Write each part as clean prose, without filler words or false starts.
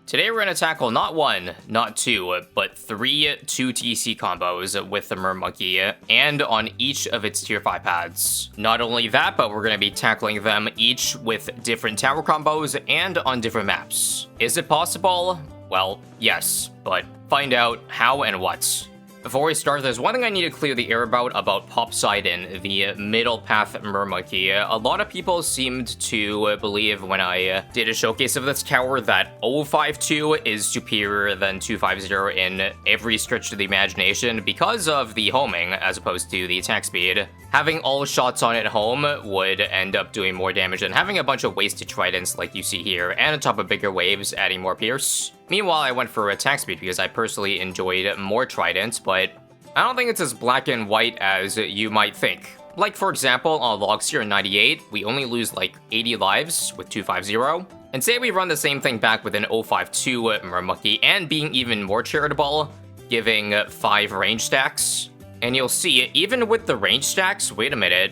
Today we're going to tackle not one, not two, but 3 2TC combos with the Mermonkey, and on each of its tier 5 paths. Not only that, but we're going to be tackling them each with different tower combos and on different maps. Is it possible? Well, yes, but find out how and what. Before we start, there's one thing I need to clear the air about Popseidon, the middle path Mermonkey. A lot of people seemed to believe when I did a showcase of this tower that 052 is superior than 250 in every stretch of the imagination because of the homing as opposed to the attack speed. Having all shots on it home would end up doing more damage than having a bunch of wasted tridents like you see here, and on top of bigger waves, adding more pierce. Meanwhile, I went for attack speed because I personally enjoyed more tridents, but I don't think it's as black and white as you might think. Like, for example, on Logseer 98, we only lose like 80 lives with 250. And say we run the same thing back with an 052 Mermonkey, and being even more charitable, giving 5 range stacks. And you'll see, even with the range stacks, wait a minute,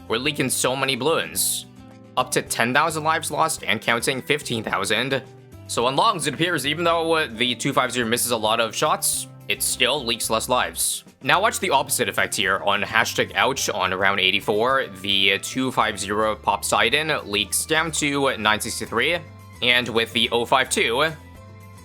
we're leaking so many Bloons. Up to 10,000 lives lost and counting 15,000. So on longs, it appears even though the 250 misses a lot of shots, it still leaks less lives. Now watch the opposite effect here. On #ouch on round 84, the 250 Popseidon leaks down to 963, and with the 052,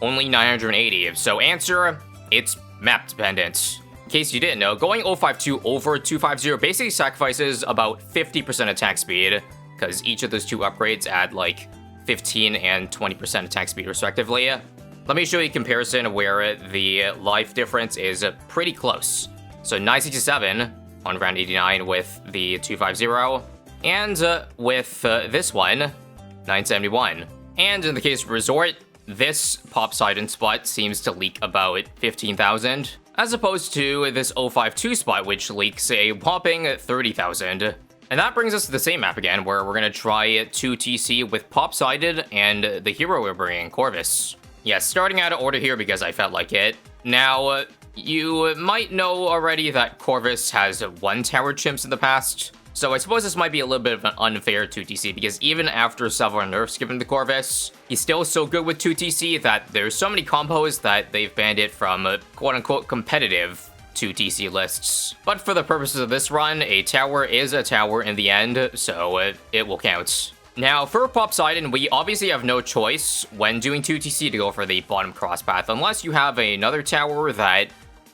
only 980. So answer, it's map dependent. In case you didn't know, going 052 over 250 basically sacrifices about 50% attack speed, because each of those two upgrades add like 15 and 20% attack speed respectively. Let me show you a comparison where the life difference is pretty close. So 967 on round 89 with the 250, and with this one, 971. And in the case of Resort, this Popseidon spot seems to leak about 15,000, as opposed to this 052 spot, which leaks a whopping 30,000. And that brings us to the same map again, where we're going to try 2TC with Popseidon and the hero we're bringing, Corvus. Yes, starting out of order here because I felt like it. Now, you might know already that Corvus has 1 tower chimps in the past, so I suppose this might be a little bit of an unfair 2TC, because even after several nerfs given to Corvus, he's still so good with 2TC that there's so many combos that they've banned it from quote-unquote competitive 2TC lists. But for the purposes of this run, a tower is a tower in the end, so it will count. Now, for Popseidon, we obviously have no choice when doing 2TC to go for the bottom cross path, unless you have another tower that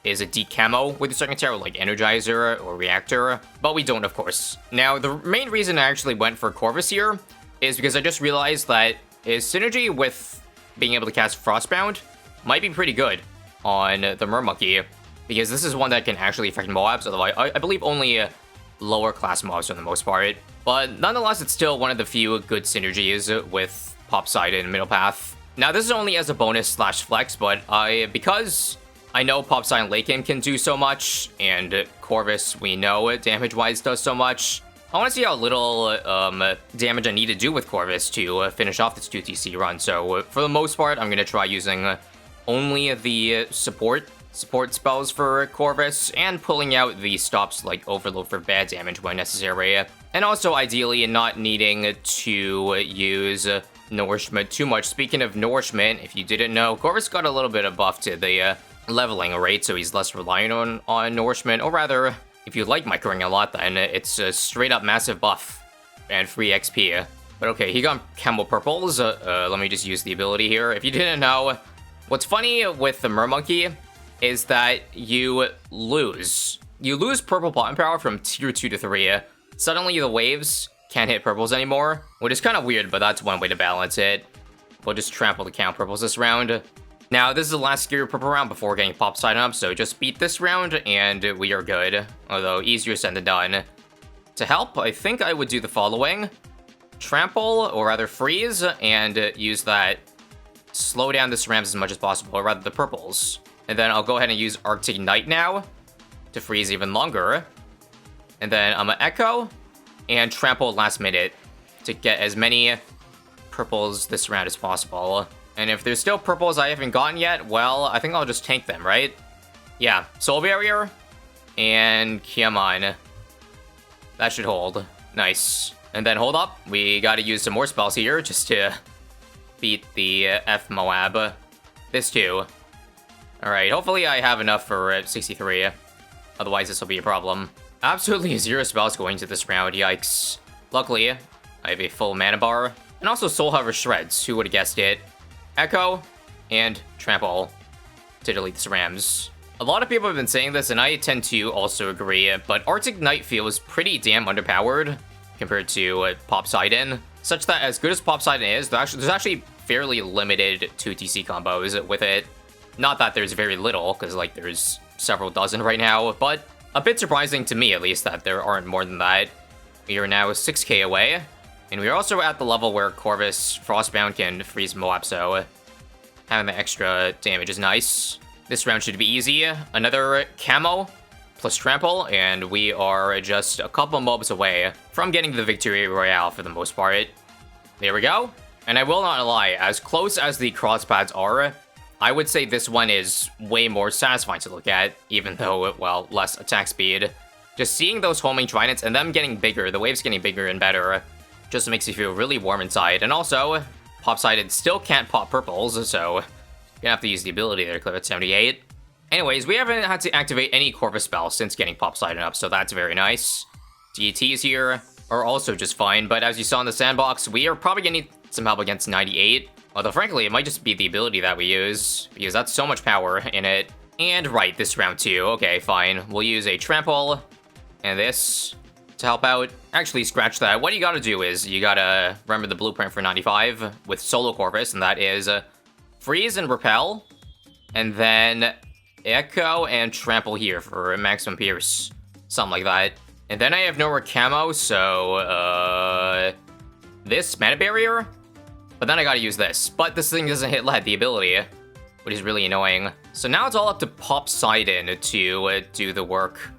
is a decamo with your second tower, like Energizer or Reactor, but we don't, of course. Now, the main reason I actually went for Corvus here is because I just realized that his synergy with being able to cast Frostbound might be pretty good on the Mermonkey, because this is one that can actually affect mobs, although I believe only lower class mobs for the most part. But nonetheless, it's still one of the few good synergies with Popseidon middle path. Now, this is only as a bonus / flex, but because I know Popseidon late game can do so much, and Corvus, we know damage-wise does so much, I want to see how little damage I need to do with Corvus to finish off this 2TC run. So for the most part, I'm going to try using only the support spells for Corvus, and pulling out the stops like Overload for bad damage when necessary. And also, ideally, not needing to use Nourishment too much. Speaking of Nourishment, if you didn't know, Corvus got a little bit of buff to the leveling rate, so he's less reliant on Nourishment. Or rather, if you like microing a lot, then it's a straight up massive buff and free XP. But okay, he got Camo Purples. Let me just use the ability here. If you didn't know, what's funny with the Mermonkey is that you lose purple bottom power from tier 2 to 3. Suddenly the waves can't hit purples anymore, which is kind of weird, but that's one way to balance it. We'll just trample the count purples this round. Now, this is the last scary purple round before getting Popseidon up, so just beat this round and we are good, although easier said than done. To help, I think I would do the following. Trample, or rather freeze, and use that. Slow down the Cerams as much as possible, or rather the purples. And then I'll go ahead and use Arctic Knight now to freeze even longer. And then I'm gonna Echo and Trample last minute to get as many purples this round as possible. And if there's still purples I haven't gotten yet, well, I think I'll just tank them, right? Yeah, Soul Barrier and come on. That should hold. Nice. And then hold up, we gotta use some more spells here just to beat the F Moab. This too. Alright, hopefully I have enough for 63. Otherwise, this will be a problem. Absolutely zero spells going to this round, yikes. Luckily, I have a full mana bar. And also Soul Hover Shreds, who would have guessed it? Echo and Trample to delete the Rams. A lot of people have been saying this, and I tend to also agree, but Arctic Knight feels pretty damn underpowered compared to Popseidon, such that as good as Popseidon is, there's actually fairly limited 2TC combos with it. Not that there's very little, because like there's several dozen right now, but a bit surprising to me at least that there aren't more than that. We are now 6k away, and we're also at the level where Corvus Frostbound can freeze Moab, so having the extra damage is nice. This round should be easy. Another camo plus trample, and we are just a couple mobs away from getting the victory royale for the most part. There we go. And I will not lie, as close as the crosspads are, I would say this one is way more satisfying to look at, even though, well, less attack speed. Just seeing those homing tridents and them getting bigger, the waves getting bigger and better, just makes you feel really warm inside. And also, Popseidon still can't pop purples, so gonna have to use the ability there to clear at 78. Anyways, we haven't had to activate any Corvus spells since getting Popseidon up, so that's very nice. DTs here are also just fine, but as you saw in the sandbox, we are probably gonna need some help against 98. Although frankly, it might just be the ability that we use, because that's so much power in it. And right, this round too. Okay, fine. We'll use a trample and this to help out. Actually, scratch that. What you gotta do is, you gotta remember the blueprint for 95 with solo Corvus, and that is freeze and repel, and then echo and trample here for maximum pierce. Something like that. And then I have no more camo, so, this mana barrier? But then I gotta use this. But this thing doesn't hit lead, the ability, which is really annoying. So now it's all up to Popseidon to do the work.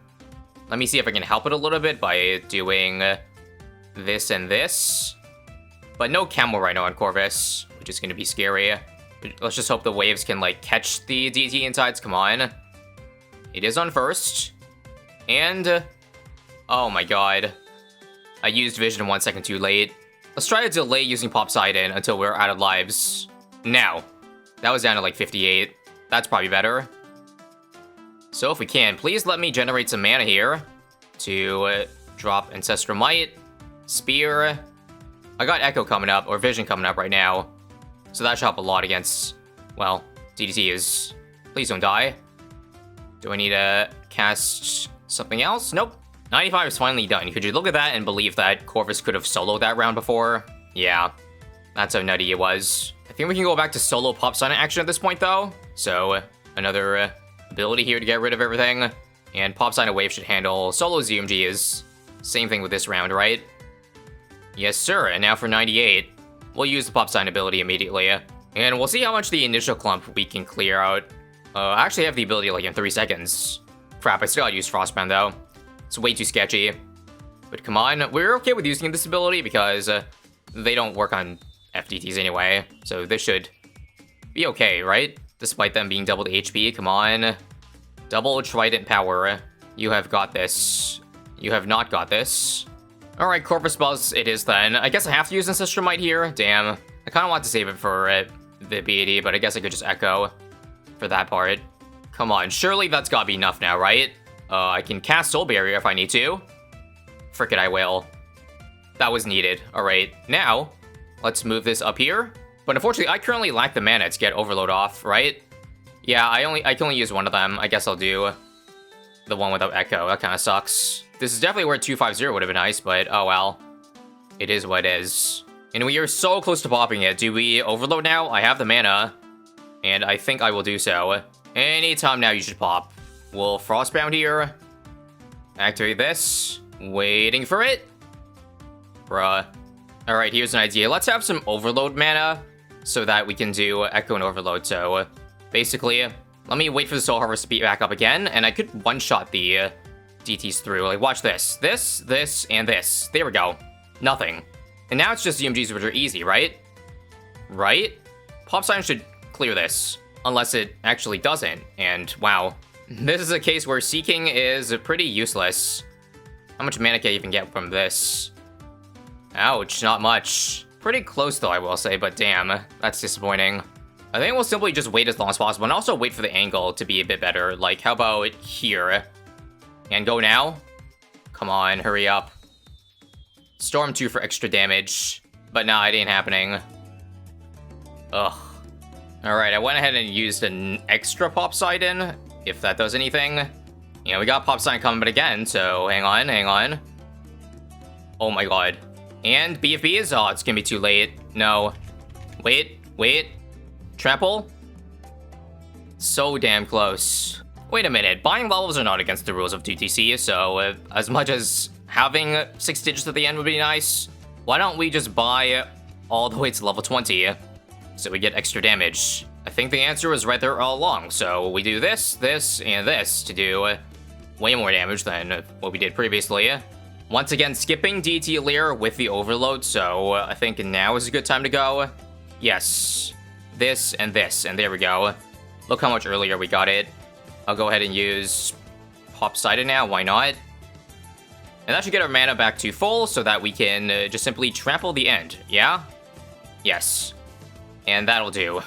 Let me see if I can help it a little bit by doing this and this. But no camo right now on Corvus, which is gonna be scary. Let's just hope the waves can, like, catch the DT insides. Come on. It is on first. And oh my god. I used vision 1 second too late. Let's try to delay using Popseidon until we're out of lives. Now. That was down to like 58. That's probably better. So if we can, please let me generate some mana here to drop Ancestral Might, Spear. I got Echo coming up, or Vision coming up right now. So that should help a lot against, well, DDT is... Please don't die. Do I need to cast something else? Nope. 95 is finally done. Could you look at that and believe that Corvus could have soloed that round before? Yeah. That's how nutty it was. I think we can go back to solo Popseidon action at this point, though. So, another ability here to get rid of everything. And Popseidon Wave should handle solo ZMG is same thing with this round, right? Yes, sir. And now for 98. We'll use the Popseidon ability immediately. And we'll see how much the initial clump we can clear out. I actually have the ability like in 3 seconds. Crap, I still gotta use Frostbound though. It's way too sketchy. But come on, we're okay with using this ability because they don't work on FDTs anyway. So this should be okay, right? Despite them being doubled HP, come on. Double Trident power. You have got this. You have not got this. Alright, Corvus spells it is then. I guess I have to use Ancestral Might here. Damn. I kind of want to save it for the BAD, but I guess I could just Echo for that part. Come on, surely that's gotta be enough now, right? I can cast Soul Barrier if I need to. Frick it, I will. That was needed. Alright, now, let's move this up here. But unfortunately, I currently lack the mana to get Overload off, right? Yeah, I can only use one of them. I guess I'll do the one without Echo. That kind of sucks. This is definitely where 250 would have been nice, but oh well. It is what it is. And we are so close to popping it. Do we Overload now? I have the mana, and I think I will do so. Anytime now you should pop. We'll Frostbound here. Activate this. Waiting for it. Bruh. Alright, here's an idea. Let's have some Overload mana so that we can do Echo and Overload. So, basically, let me wait for the Soul Harvest to beat back up again, and I could one-shot the DTs through. Like, watch this. This, and this. There we go. Nothing. And now it's just ZMGs, which are easy, right? Right? Popseidon should clear this. Unless it actually doesn't. And, wow. This is a case where Seeking is pretty useless. How much mana can I even get from this? Ouch, not much. Pretty close though, I will say, but damn, that's disappointing. I think we'll simply just wait as long as possible and also wait for the angle to be a bit better. Like, how about here? And go now? Come on, hurry up. Storm 2 for extra damage. But nah, it ain't happening. Ugh. Alright, I went ahead and used an extra Popseidon, if that does anything. You know, we got Popseidon coming but again, so hang on, hang on. Oh my god. And BFB is... Oh, it's gonna be too late. No. Wait, wait. Trample? So damn close. Wait a minute, buying levels are not against the rules of 2TC, so as much as having 6 digits at the end would be nice, why don't we just buy all the way to level 20, so we get extra damage? I think the answer was right there all along, so we do this, this, and this to do way more damage than what we did previously. Once again, skipping DT Lear with the overload, so I think now is a good time to go. Yes, this, and there we go. Look how much earlier we got it. I'll go ahead and use Popseidon now, why not? And that should get our mana back to full so that we can just simply trample the end, yeah? Yes. And that'll do.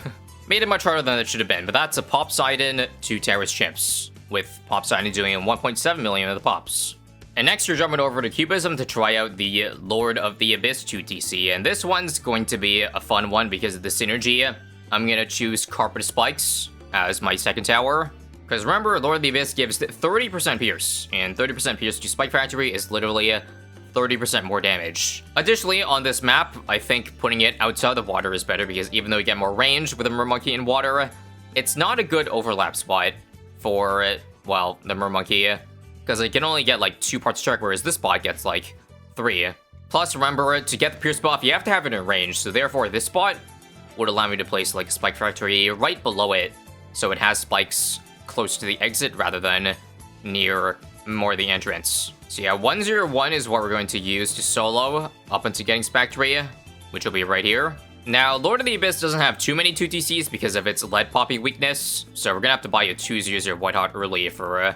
Made it much harder than it should have been, but that's a Popseidon to Terrace Chimps, with Popseidon doing 1.7 million of the pops. And next, you're jumping over to Cubism to try out the Lord of the Abyss 2TC, and this one's going to be a fun one because of the synergy. I'm gonna choose Carpet Spikes as my second tower. Because remember, Lord of the Abyss gives 30% pierce, and 30% pierce to Spike Factory is literally 30% more damage. Additionally, on this map, I think putting it outside the water is better because even though you get more range with a Mermonkey in water, it's not a good overlap spot for, well, the Mermonkey, because it can only get like 2 parts strike, whereas this spot gets like 3. Plus, remember, to get the pierce buff, you have to have it in range, so therefore this spot would allow me to place like a Spike Factory right below it, so it has spikes close to the exit rather than near more the entrance. So yeah, 101 is what we're going to use to solo up into getting Spectre, which will be right here. Now, Lord of the Abyss doesn't have too many 2TCs because of its lead popping weakness, so we're gonna have to buy a 2-0 White Hot early for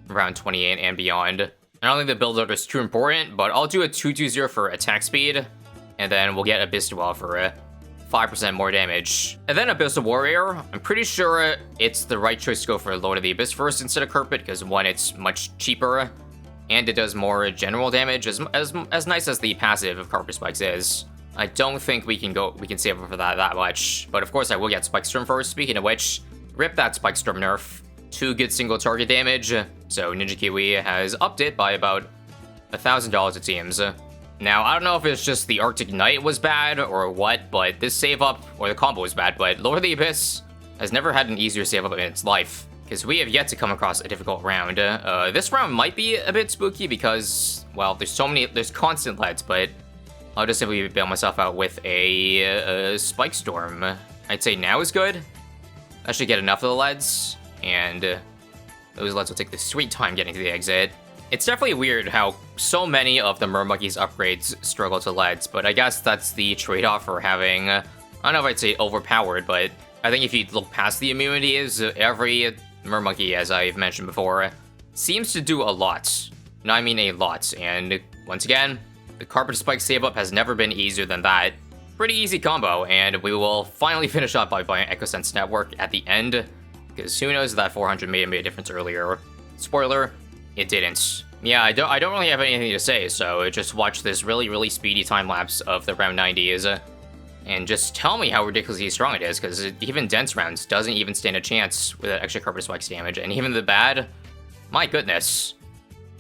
around 28 and beyond. I don't think the build order is too important, but I'll do a 2-2-0 for attack speed, and then we'll get Abyss Dwell for 5% more damage. And then Abyssal Warrior, I'm pretty sure it's the right choice to go for Lord of the Abyss first instead of Carpet, because one, it's much cheaper, and it does more general damage, as nice as the passive of Carpet Spikes is. I don't think we can save up for that much, but of course I will get Spike Storm first. Speaking of which, rip that Spike Storm nerf. 2 good single target damage, so Ninja Kiwi has upped it by about $1,000 it seems. Now, I don't know if it's just the Arctic Knight was bad or what, but this save up, or the combo was bad, but Lord of the Abyss has never had an easier save up in its life, because we have yet to come across a difficult round. This round might be a bit spooky because, well, there's constant leads, but I'll just simply bail myself out with a Spike Storm. I'd say now is good. I should get enough of the leads, and those leads will take the sweet time getting to the exit. It's definitely weird how so many of the Mermonkey's upgrades struggle to leads, but I guess that's the trade-off for having, I don't know if I'd say overpowered, but I think if you look past the immunities, every Mermonkey, as I've mentioned before, seems to do a lot. No, I mean a lot, and once again, the Carpet Spike save-up has never been easier than that. Pretty easy combo, and we will finally finish up by buying EchoSense Network at the end, because who knows, that 400 made a difference earlier. Spoiler, it didn't. Yeah, I don't really have anything to say, so just watch this really speedy time-lapse of the round 90s, and just tell me how ridiculously strong it is, because even dense rounds doesn't even stand a chance with that extra Carpet Spikes damage, and even the bad, my goodness.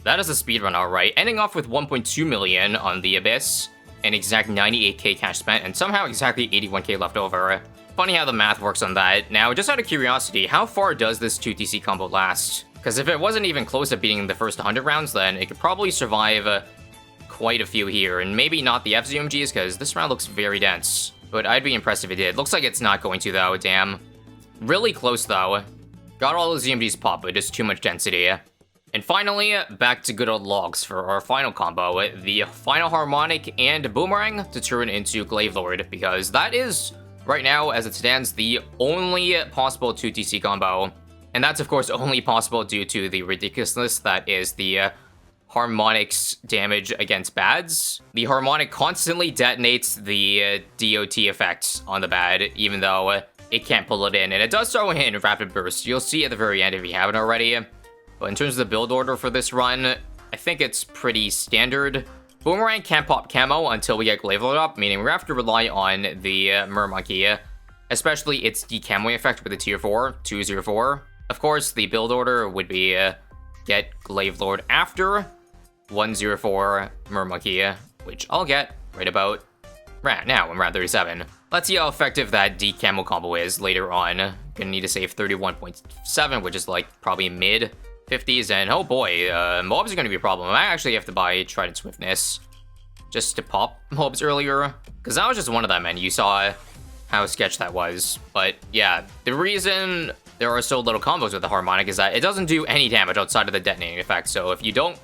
That is a speedrun alright, ending off with 1.2 million on the Abyss, an exact 98k cash spent, and somehow exactly 81k left over. Funny how the math works on that. Now, just out of curiosity, how far does this 2TC combo last? Because if it wasn't even close to beating the first 100 rounds, then it could probably survive quite a few here, and maybe not the FZMGs, because this round looks very dense. But I'd be impressed if it did. Looks like it's not going to, though, damn. Really close, though. Got all the ZMGs pop, but just too much density. And finally, back to good old logs for our final combo, the Final Harmonic and Boomerang to turn into Glaive Lord, because that is, right now, as it stands, the only possible 2TC combo. And that's, of course, only possible due to the ridiculousness that is the Harmonic's damage against bads. The Harmonic constantly detonates the DOT effect on the bad, even though it can't pull it in. And it does throw in Rapid Burst. You'll see at the very end if you haven't already. But in terms of the build order for this run, I think it's pretty standard. Boomerang can't pop camo until we get Glaive Lord up, meaning we have to rely on the Mermonkey, especially its decamoing effect with the tier 4, 204. Of course, the build order would be get Glaive Lord after 104 Mermonkey, which I'll get right about now in round 37. Let's see how effective that decamo combo is later on. Gonna need to save 31.7, which is like probably mid 50s, and oh boy, mobs are gonna be a problem. I actually have to buy Trident Swiftness just to pop mobs earlier, because that was just one of them, and you saw how sketch that was. But yeah, the reason there are so little combos with the Harmonic is that it doesn't do any damage outside of the detonating effect, so if you don't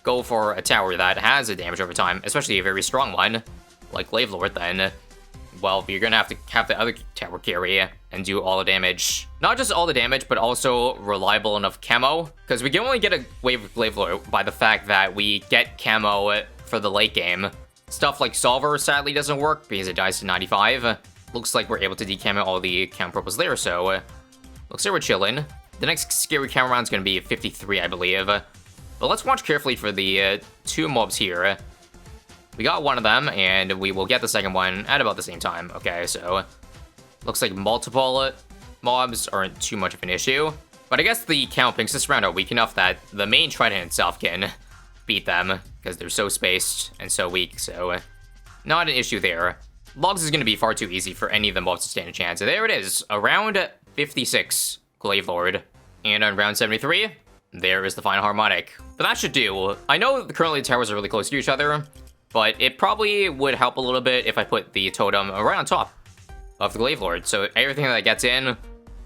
go for a tower that has a damage over time, especially a very strong one, like Glaive Lord, then, well, you're gonna have to have the other tower carry and do all the damage. Not just all the damage, but also reliable enough camo, because we can only get a wave of Glaive Lord by the fact that we get camo for the late game. Stuff like Solver sadly doesn't work because it dies to 95. Looks like we're able to decamo all the camo purples there, so looks like we're chilling. The next scary camo round is gonna be 53, I believe. But let's watch carefully for the 2 mobs here. We got one of them, and we will get the second one at about the same time. Okay, so looks like multiple mobs aren't too much of an issue. But I guess the camo pinks this round are weak enough that the main Trident itself can beat them, because they're so spaced and so weak, so not an issue there. Logs is going to be far too easy for any of the mobs to stand a chance. And there it is, around 56, Glaive Lord. And on round 73, there is the final Harmonic. But that should do. I know currently the towers are really close to each other, but it probably would help a little bit if I put the totem right on top of the Glaive Lord. So everything that gets in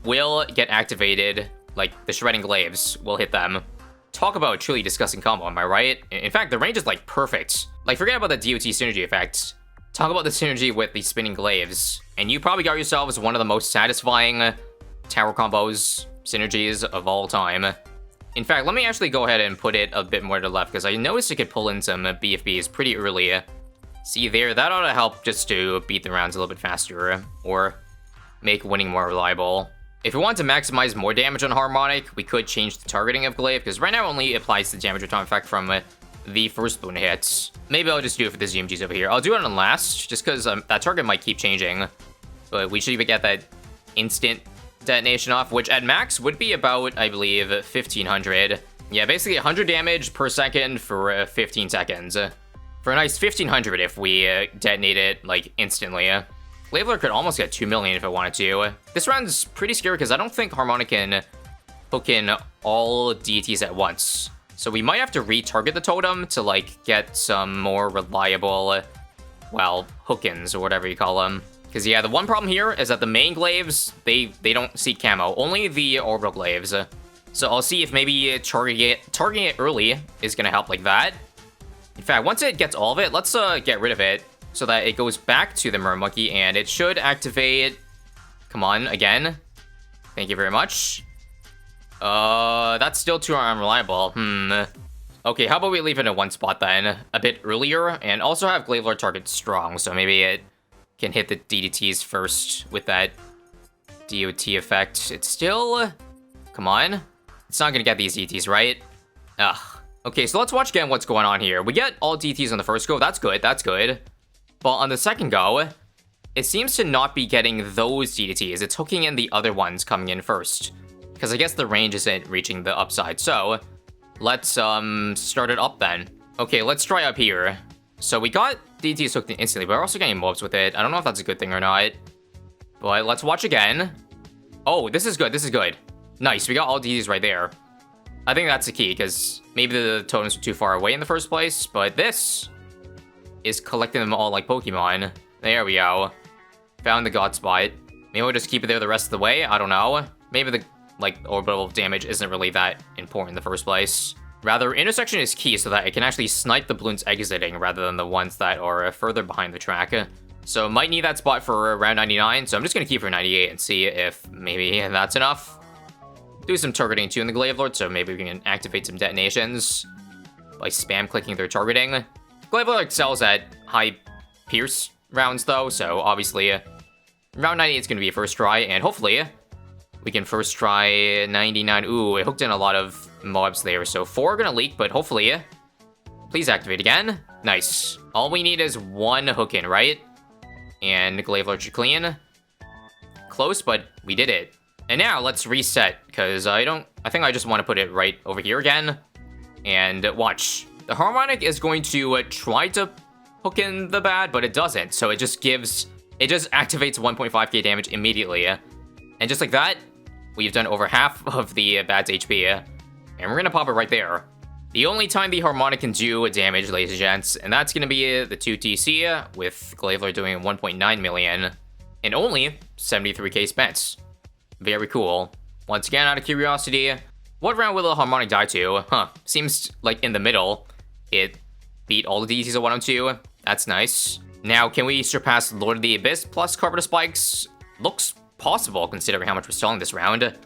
will get activated, like the Shredding Glaives will hit them. Talk about a truly disgusting combo, am I right? In fact, the range is like perfect. Like, forget about the DOT synergy effect. Talk about the synergy with the Spinning Glaives. And you probably got yourselves one of the most satisfying tower combos, synergies of all time. In fact, let me actually go ahead and put it a bit more to the left, because I noticed it could pull in some BFBs pretty early. See there, that ought to help just to beat the rounds a little bit faster, or make winning more reliable. If we want to maximize more damage on Harmonic, we could change the targeting of Glaive, because right now only applies the damage return effect from the first Bloon hits. Maybe I'll just do it for the ZMGs over here. I'll do it on last, just because that target might keep changing. But we should even get that instant detonation off, which at max would be about, I believe, 1500. Yeah, basically 100 damage per second for 15 seconds. For a nice 1500 if we detonate it, like, instantly. Glaive Lord could almost get 2 million if it wanted to. This round's pretty scary because I don't think Harmonic can hook in all deities at once. So we might have to retarget the totem to, like, get some more reliable, well, hook-ins or whatever you call them. Because, yeah, the one problem here is that the main glaives, they don't see camo. Only the orbital glaives. So I'll see if maybe targeting it early is going to help like that. In fact, once it gets all of it, let's get rid of it so that it goes back to the Mermonkey, and it should activate... Come on, again. Thank you very much. That's still too unreliable. Okay, how about we leave it in one spot then, a bit earlier, and also have Glaive Lord target strong, so maybe it can hit the DDTs first with that DOT effect. It's still... Come on. It's not gonna get these DTs, right? Ugh. Okay, so let's watch again what's going on here. We get all DTs on the first go. That's good, that's good. But on the second go, it seems to not be getting those DDTs. It's hooking in the other ones coming in first. Because I guess the range isn't reaching the upside. So, let's start it up then. Okay, let's try up here. So we got DTs hooked in instantly, but we're also getting mobs with it. I don't know if that's a good thing or not. But let's watch again. Oh, this is good, this is good. Nice, we got all DTs right there. I think that's the key, because maybe the totems were too far away in the first place, but this is collecting them all like Pokemon. There we go. Found the god spot. Maybe we'll just keep it there the rest of the way, I don't know. Maybe the, like, orbital damage isn't really that important in the first place. Rather, intersection is key so that it can actually snipe the balloons exiting rather than the ones that are further behind the track. So might need that spot for round 99, so I'm just gonna keep for 98 and see if maybe that's enough. Do some targeting too in the Glaive Lord, so maybe we can activate some detonations. by spam clicking their targeting. Glaive Lord excels at high pierce rounds though, so obviously round 98 is going to be a first try, and hopefully we can first try 99. Ooh, it hooked in a lot of mobs there, so 4 are going to leak, but hopefully, please activate again. Nice. All we need is 1 hook in, right? And Glaive Lord should clean. Close, but we did it. And now let's reset, because I think I just want to put it right over here again. And watch. The harmonic is going to try to hook in the bad, but it doesn't. So it just activates 1.5k damage immediately. And just like that, we've done over half of the bad's HP. And we're gonna pop it right there. The only time the harmonic can do damage, ladies and gents, and that's gonna be the 2TC, with Glaive Lord doing 1.9 million. And only 73k spent. Very cool. Once again, out of curiosity, what round will the harmonic die to? Huh, seems like in the middle. It beat all the DCs at 102. That's nice. Now, can we surpass Lord of the Abyss plus Carpet of Spikes? Looks possible, considering how much we're selling this round.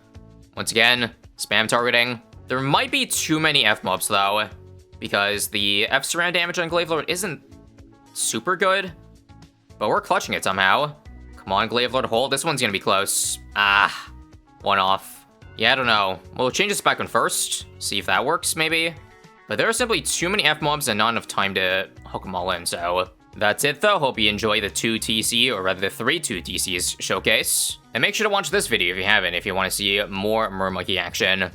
Once again, spam targeting. There might be too many F-mobs, though, because the F-surround damage on Glaive Lord isn't super good, but we're clutching it somehow. Come on, Glaive Lord, hold. This one's gonna be close. Ah, one off. Yeah, I don't know. We'll change this back on first, see if that works, maybe. But there are simply too many F-mobs and not enough time to hook them all in, so that's it, though. Hope you enjoy the 2TC, or rather the 3 2TCs showcase. And make sure to watch this video if you haven't, if you want to see more Mermonkey action.